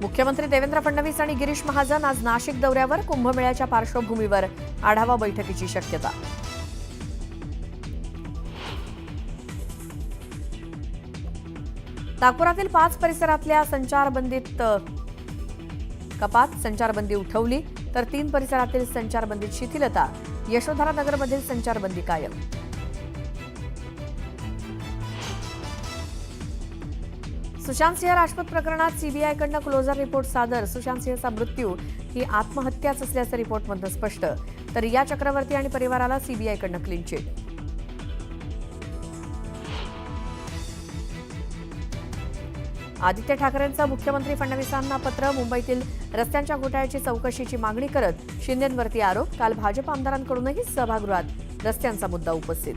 मुख्यमंत्री देवेंद्र फडणवीस आणि गिरीश महाजन आज नाशिक दौऱ्यावर. कुंभमेळ्याच्या पार्श्वभूमीवर आढावा बैठकीची शक्यता. नागपुरातील 5 परिसरातल्या संचारबंदीत कपात. संचारबंदी उठवली तर 3 परिसरातील संचारबंदीत शिथिलता. यशोधरा नगरमधील संचारबंदी कायम. सुशांत सिंह राजपूत प्रकरणात सीबीआयकडून क्लोजर रिपोर्ट सादर. सुशांत सिंहचा मृत्यू ही आत्महत्याच असल्याचं रिपोर्टमध्ये स्पष्ट. तर रिया चक्रवर्ती आणि परिवाराला सीबीआयकडून क्लीन चिट. आदित्य ठाकरेंचं मुख्यमंत्री फडणवीसांना पत्र. मुंबईतील रस्त्यांच्या घोटाळ्याची चौकशीची मागणी करत शिंदेंवरती आरोप. काल भाजप आमदारांकडूनही सभागृहात रस्त्यांचा मुद्दा उपस्थित.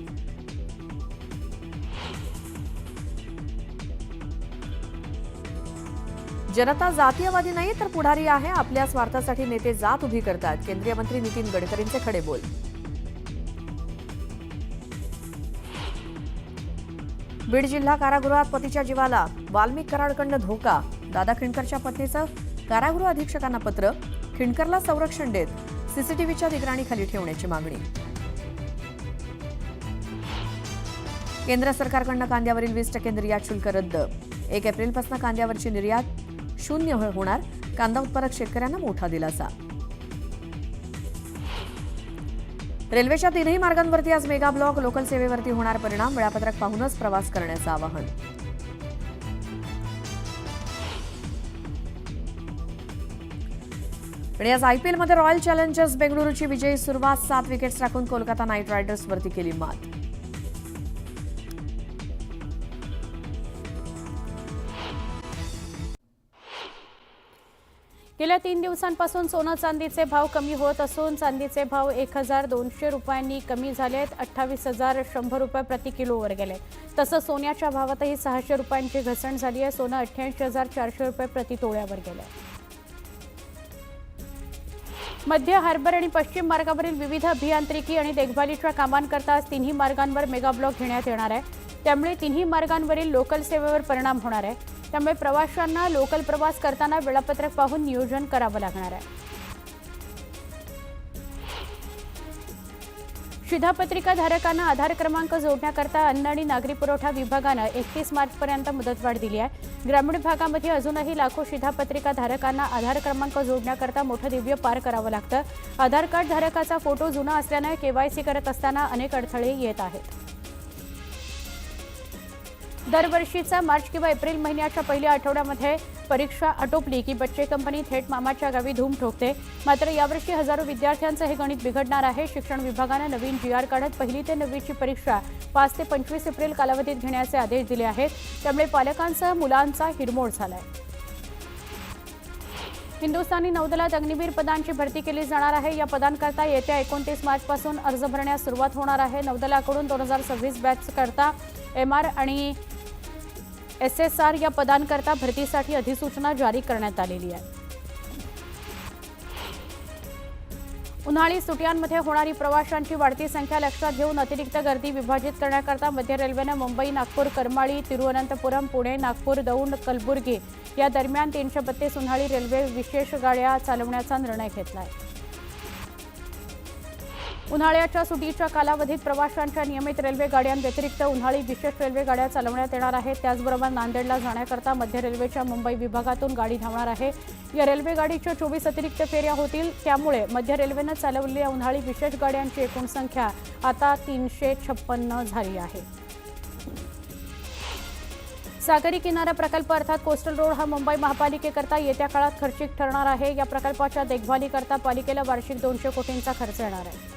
जनता जातीयवादी नाही तर पुढारी आहे. आपल्या स्वार्थासाठी नेते जात उभी करतात. केंद्रीय मंत्री नितीन गडकरींचे खडे बोल. बीड जिल्हा कारागृहात पतीच्या जीवाला. वाल्मिक कराडकडून धोका. दादा खिंडकरच्या पत्नीचं कारागृह अधीक्षकांना पत्र. खिंडकरला संरक्षण देत सीसीटीव्हीच्या निगराणीखाली ठेवण्याची मागणी. केंद्र सरकारकडून कांद्यावरील 20% निर्यात शुल्क रद्द. 1 एप्रिलपासून कांद्यावरची निर्यात 0 होणार. कांदा उत्पादक शेतकऱ्यांना मोठा दिलासा. रेल्वेच्या 3ही मार्गांवरती आज मेगा ब्लॉक. लोकल सेवेवरती होणार परिणाम. वेळापत्रक पाहूनच प्रवास करण्याचं आवाहन. आणि आज आयपीएलमध्ये रॉयल चॅलेंजर्स बेंगळुरूची विजयी सुरुवात. 7 विकेट्स राखून कोलकाता नाईट रायडर्सवरती केली मात. गेल्या 3 दिवसांपासून सोनं चांदीचे भाव कमी होत असून चांदीचे भाव 1200 रुपयांनी कमी झाले आहेत. 28,100 रुपये प्रति किलोवर गेले. तसंच सोन्याच्या भावातही 600 रुपयांची घसरण झाली आहे. सोनं 88,400 रुपये प्रति तोळ्यावर गेले. मध्य हार्बर आणि पश्चिम मार्गावरील विविध अभियांत्रिकी आणि देखभालीच्या कामांकरता आज 3ही मार्गांवर मेगा ब्लॉक घेण्यात येणार आहे. त्यामुळे 3ही मार्गांवरील लोकल सेवेवर परिणाम होणार आहे. त्यामुळे प्रवाशांना लोकल प्रवास करताना वेळापत्रक पाहून नियोजन करावं लागणार आहे. शिधापत्रिका धारकांना आधार क्रमांक जोडण्याकरता अन्न आणि नागरी पुरवठा विभागानं 31 मार्चपर्यंत मुदतवाढ दिली आहे. ग्रामीण भागामध्ये अजूनही लाखो शिधापत्रिका धारकांना आधार क्रमांक जोडण्याकरता मोठं दिव्य पार करावं लागतं. आधार कार्ड धारकाचा फोटो जुना असल्यानं केवायसी करत असताना अनेक अडथळे येत आहेत. दरवर्षीचा मार्च किंवा एप्रिल महिन्याच्या पहिल्या आठवड्यामध्ये परीक्षा आटोपली की बच्चे कंपनी थेट मामाच्या गावी धूम ठोकते. मात्र यावर्षी हजारो विद्यार्थ्यांचं हे गणित बिघडणार आहे. शिक्षण विभागानं नवीन GR काढत 1ली ते 9वीची परीक्षा 5 ते 25 एप्रिल कालावधीत घेण्याचे आदेश दिले आहेत. त्यामुळे पालकांसह मुलांचा हिरमोड झालाय. हिंदुस्थानी नौदलात अग्निवीर पदांची भरती केली जाणार आहे. या पदांकरता येत्या 29 मार्चपासून अर्ज भरण्यास सुरुवात होणार आहे. नौदलाकडून 2026 बॅच करता MR आणि SSR या पदांकरता भरतीसाठी अधिसूचना जारी करण्यात आलेली आहे. उन्हाळी सुट्ट्यांमध्ये होणारी प्रवाशांची वाढती संख्या लक्षात घेऊन अतिरिक्त गर्दी विभाजित करण्याकरता मध्य रेल्वेनं मुंबई, नागपूर, करमाळी, तिरुवनंतपुरम, पुणे, नागपूर, दौंड, कलबुर्गी या दरम्यान 332 उन्हाळी रेल्वे विशेष गाड्या चालवण्याचा निर्णय घेतला आहे. उन्हाळ्याच्या सुट्टीच्या कालावधीत प्रवाशांच्या नियमित रेल्वे गाड्यांव्यतिरिक्त उन्हाळी विशेष रेल्वे गाड्या चालवण्यात येणार आहेत. त्याचबरोबर नांदेडला जाण्याकरता मध्य रेल्वेच्या मुंबई विभागातून गाडी धावणार आहे. या रेल्वे गाडीच्या 24 अतिरिक्त फेऱ्या होतील. त्यामुळे मध्य रेल्वेनं चालवलेल्या उन्हाळी विशेष गाड्यांची एकूण संख्या आता 356 झाली आहे. सागरी किनारा प्रकल्प अर्थात कोस्टल रोड हा मुंबई महापालिकेकरता येत्या काळात खर्चिक ठरणार आहे. या प्रकल्पाच्या देखभालीकरता पालिकेला वार्षिक 200 कोटींचा खर्च येणार आहे.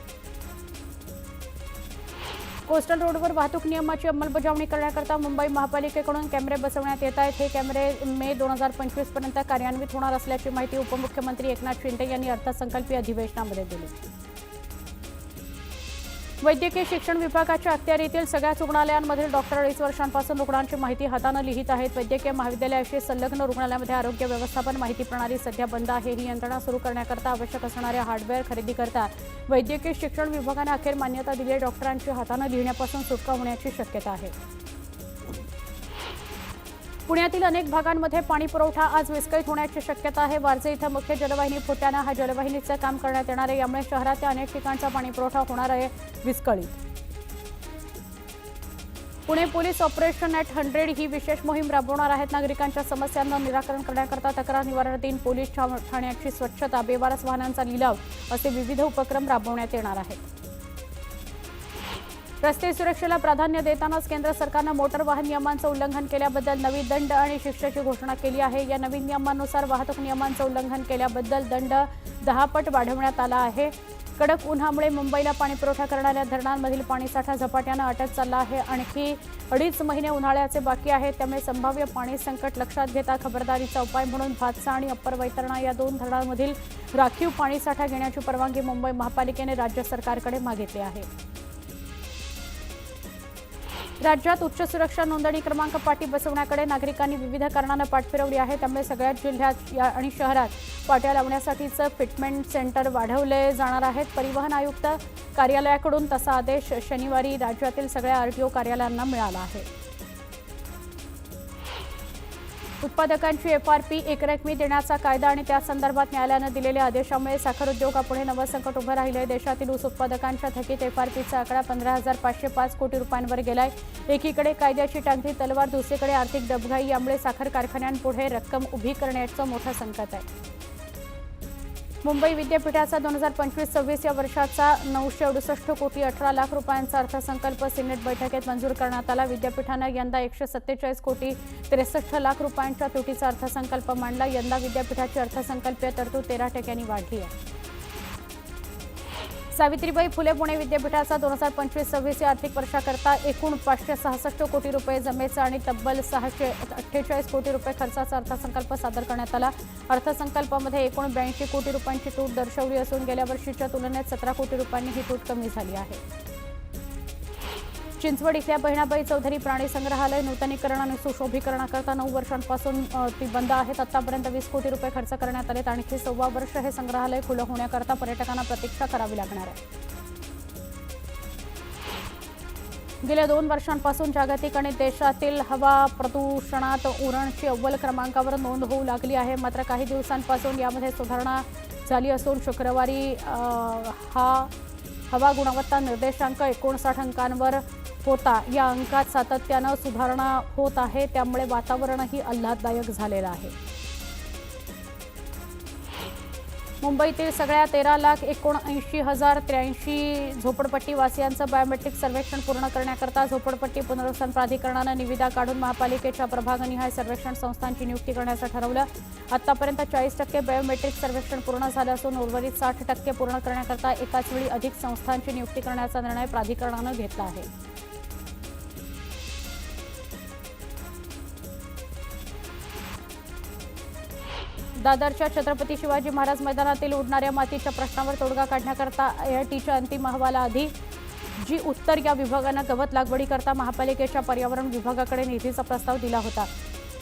कोस्टल रोडवर वाहतूक नियमाची अंमलबजावणी करण्याकरता मुंबई महापालिकेकडून कॅमेरे बसवण्यात येत आहेत. हे कॅमेरे मे 2025 पर्यंत कार्यान्वित होणार असल्याची माहिती उपमुख्यमंत्री एकनाथ शिंदे यांनी अर्थसंकल्पीय अधिवेशनामध्ये दिली. वैद्यकीय शिक्षण विभागाच्या अखत्यारीतील सगळ्याच रुग्णालयांमधील डॉक्टर 2.5 वर्षांपासून रुग्णांची माहिती हातानं लिहित आहेत. वैद्यकीय महाविद्यालयाशी संलग्न रुग्णालयामध्ये आरोग्य व्यवस्थापन माहिती प्रणाली सध्या बंद आहे. ही यंत्रणा सुरू करण्याकरता आवश्यक असणाऱ्या हार्डवेअर खरेदीकरता वैद्यकीय शिक्षण विभागाने अखेर मान्यता दिली. डॉक्टरांची हातानं लिहिण्यापासून सुटका होण्याची शक्यता आहे. पुण्यातील अनेक भागांमध्ये पाणी पुरवठा आज विस्कळीत होण्याची शक्यता आहे। वारजे इथं मुख्य जलवाहिनी फुटल्यानं हा जलवाहिनीचं काम करण्यात येणार आहे। यामुळे शहराच्या अनेक ठिकाणचा पाणी पुरवठा होणार आहे विस्कळीत। पुणे पोलीस ऑपरेशन ॲट 100 ही विशेष मोहीम राबवणार आहेत। नागरिकांच्या समस्यांचं निराकरण करण्याकरता तक्रार निवारण दिन, पोलीस ठाण्याची स्वच्छता, बेवारस वाहनांचा लिलाव असे विविध उपक्रम राबवण्यात येणार आहेत। रस्ते सुरक्षेला प्राधान्य देतानाच केंद्र सरकारनं मोटर वाहन नियमांचं उल्लंघन केल्याबद्दल नवी दंड आणि शिक्षेची घोषणा केली आहे। या नवीन नियमांनुसार वाहतूक नियमांचं उल्लंघन केल्याबद्दल दंड 10 पट वाढवण्यात आला आहे। कडक उन्हामुळे मुंबईला पाणीपुरवठा करणाऱ्या धरणांमधील पाणीसाठा झपाट्यानं आटत चालला आहे। आणखी 2.5 महिने उन्हाळ्याचे बाकी आहेत, त्यामुळे संभाव्य पाणी संकट लक्षात घेता खबरदारीचा उपाय म्हणून भातसा आणि अप्पर वैतरणा या 2 धरणांमधील राखीव पाणीसाठा घेण्याची परवानगी मुंबई महापालिकेने राज्य सरकारकडे मागितली आहे। राज्यात उच्च सुरक्षा नोंदणी क्रमांक पाटी बसवण्याकडे नागरिकांनी विविध कारणानं पाठ फिरवली आहे। त्यामुळे सगळ्याच जिल्ह्यात आणि शहरात पाट्या लावण्यासाठीचं फिटमेंट सेंटर वाढवले जाणार आहेत। परिवहन आयुक्त कार्यालयाकडून तसा आदेश शनिवारी राज्यातील सगळ्या आरटीओ कार्यालयांना मिळाला आहे। उत्पादकांची एफआरपी एकरकमी देण्याचा कायदा आणि त्या संदर्भात न्यायालयानं दिलेल्या आदेशामुळे साखर उद्योगापुढे नवं संकट उभं राहिलंय। देशातील ऊस उत्पादकांच्या थकीत एफआरपीचा आकडा 15,505 कोटी रुपयांवर गेलाय। एकीकडे कायद्याची टांगती तलवार, दुसरीकडे आर्थिक डबघाई, यामुळे साखर कारखान्यांपुढे रक्कम उभी करण्याचं मोठं संकट आहे। मुंबई विद्यापीठाचा 2025-26 या वर्षाचा 968 कोटी 18 लाख रुपयांचा अर्थसंकल्प सिनेट बैठकीत मंजूर करण्यात आला। विद्यापीठानं यंदा 147 कोटी 63 लाख रुपयांच्या तुटीचा अर्थसंकल्प मांडला। यंदा विद्यापीठाची अर्थसंकल्पीय तरतूद 13% वाढली आहे। सावित्रीबाई फुले पुणे विद्यापीठाचा 2025-26 या आर्थिक वर्षाकरता एकूण 566 कोटी रुपये जमेचा आणि तब्बल 648 कोटी रुपये खर्चाचा अर्थसंकल्प सादर करण्यात आला। अर्थसंकल्पामध्ये एकूण 82 कोटी रुपयांची तूट दर्शवली असून गेल्या वर्षीच्या तुलनेत 17 कोटी रुपयांनी ही तूट कमी झाली आहे। चिंचवड इथल्या बहिणाबाई चौधरी प्राणी संग्रहालय नूतनीकरण आणि सुशोभीकरणाकरता 9 वर्षांपासून ती बंद आहेत। आतापर्यंत 20 कोटी रुपये खर्च करण्यात आलेत। आणखी 1.25 वर्ष हे संग्रहालय खुलं होण्याकरता पर्यटकांना प्रतीक्षा करावी लागणार आहे। गेल्या 2 वर्षांपासून जागतिक आणि देशातील हवा प्रदूषणात उरणची अव्वल क्रमांकावर नोंद होऊ लागली आहे। मात्र काही दिवसांपासून यामध्ये सुधारणा झाली असून शुक्रवारी हा हवा गुणवत्ता निर्देशांक 59 अंकांवर होता। या अंकात सातत्यानं सुधारणा होत आहे, त्यामुळे वातावरणही आल्हाददायक झालेलं आहे। मुंबईतील सगळ्या 13,79,083 झोपडपट्टी वासियांचं बायोमेट्रिक सर्वेक्षण पूर्ण करण्याकरता झोपडपट्टी पुनर्वसन प्राधिकरणानं निविदा काढून महापालिकेच्या प्रभागनिहाय सर्वेक्षण संस्थांची नियुक्ती करण्याचं ठरवलं। आतापर्यंत 40% बायोमेट्रिक सर्वेक्षण पूर्ण झालं असून उर्वरित 60% पूर्ण करण्याकरता एकाच वेळी अधिक संस्थांची नियुक्ती करण्याचा निर्णय प्राधिकरणानं घेतला आहे। दादरच्या छत्रपती शिवाजी महाराज मैदानातील उडणाऱ्या मातीच्या प्रश्नावर तोडगा काढण्याकरता AITच्या अंतिम अहवालाआधी जी उत्तर या विभागानं गवत लागवडीकरता महापालिकेच्या पर्यावरण विभागाकडे निधीचा प्रस्ताव दिला होता।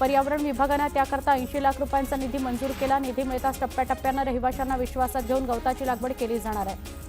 पर्यावरण विभागानं त्याकरता 80 लाख रुपयांचा निधी मंजूर केला। निधी मिळताच टप्प्याटप्प्यानं रहिवाशांना विश्वासात घेऊन गवताची लागवड केली जाणार आहे।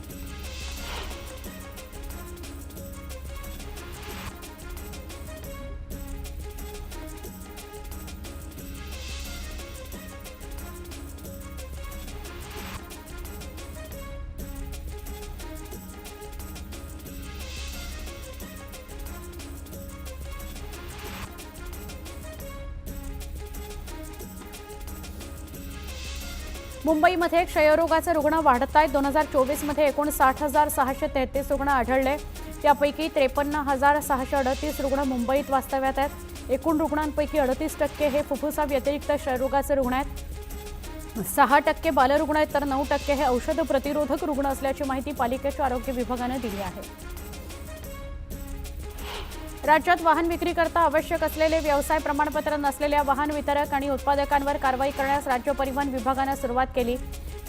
मुंबईमध्ये क्षयरोगाचे रुग्ण वाढत आहेत। 2024 मध्ये एकूण 60,633 रुग्ण आढळले। त्यापैकी 53,638 रुग्ण मुंबईत वास्तव्यात आहेत। एकूण रुग्णांपैकी 38% हे फुफ्फुसाव्यतिरिक्त क्षयरोगाचे रुग्ण आहेत। 6% बालरुग्ण आहेत तर 9% हे औषध प्रतिरोधक रुग्ण असल्याची माहिती पालिकेच्या आरोग्य विभागाने दिली आहे। राज्यात वाहन विक्रीकरता आवश्यक असलेले व्यवसाय प्रमाणपत्र नसलेल्या वाहन वितरक आणि उत्पादकांवर कारवाई करण्यास राज्य परिवहन विभागाने सुरुवात केली।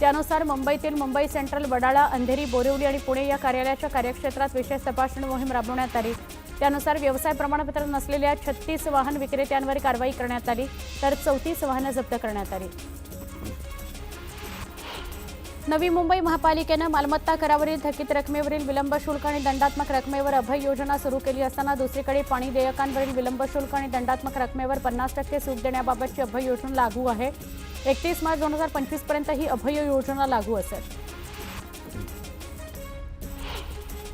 त्यानुसार मुंबईतील मुंबई सेंट्रल, वडाळा, अंधेरी, बोरिवली आणि पुणे या कार्यालयाच्या कार्यक्षेत्रात विशेष तपासणी मोहीम राबवण्यात आली। त्यानुसार व्यवसाय प्रमाणपत्र नसलेल्या 36 वाहन विक्रेत्यांवर कारवाई करण्यात आली तर 34 वाहनं जप्त करण्यात आली। नवी मुंबई महापालिकेनं मालमत्ता करावरील थकीत रकमेवरील विलंब शुल्क आणि दंडात्मक रकमेवर अभय योजना सुरू केली असताना दुसरीकडे पाणी देयकांवरील विलंब शुल्क आणि दंडात्मक रकमेवर 50% सूट देण्याबाबतची अभय योजना लागू आहे. 31 मार्च 2025 पर्यंत ही अभय योजना लागू असेल.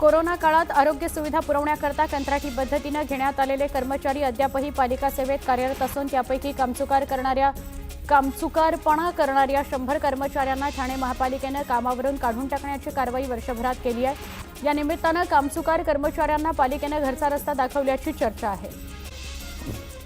कोरोना काळात आरोग्य सुविधा पुरवण्याकरता कंत्राटी पद्धतीनं घेण्यात आलेले कर्मचारी अद्यापही पालिका सेवेत कार्यरत असून त्यापैकी कामचुकारपणा करणाऱ्या 100 कर्मचाऱ्यांना ठाणे महापालिकेनं कामावरून काढून टाकण्याची कारवाई वर्षभरात केली आहे. या निमित्तानं कामचुकार कर्मचाऱ्यांना पालिकेनं घरचा रस्ता दाखवल्याची चर्चा आहे.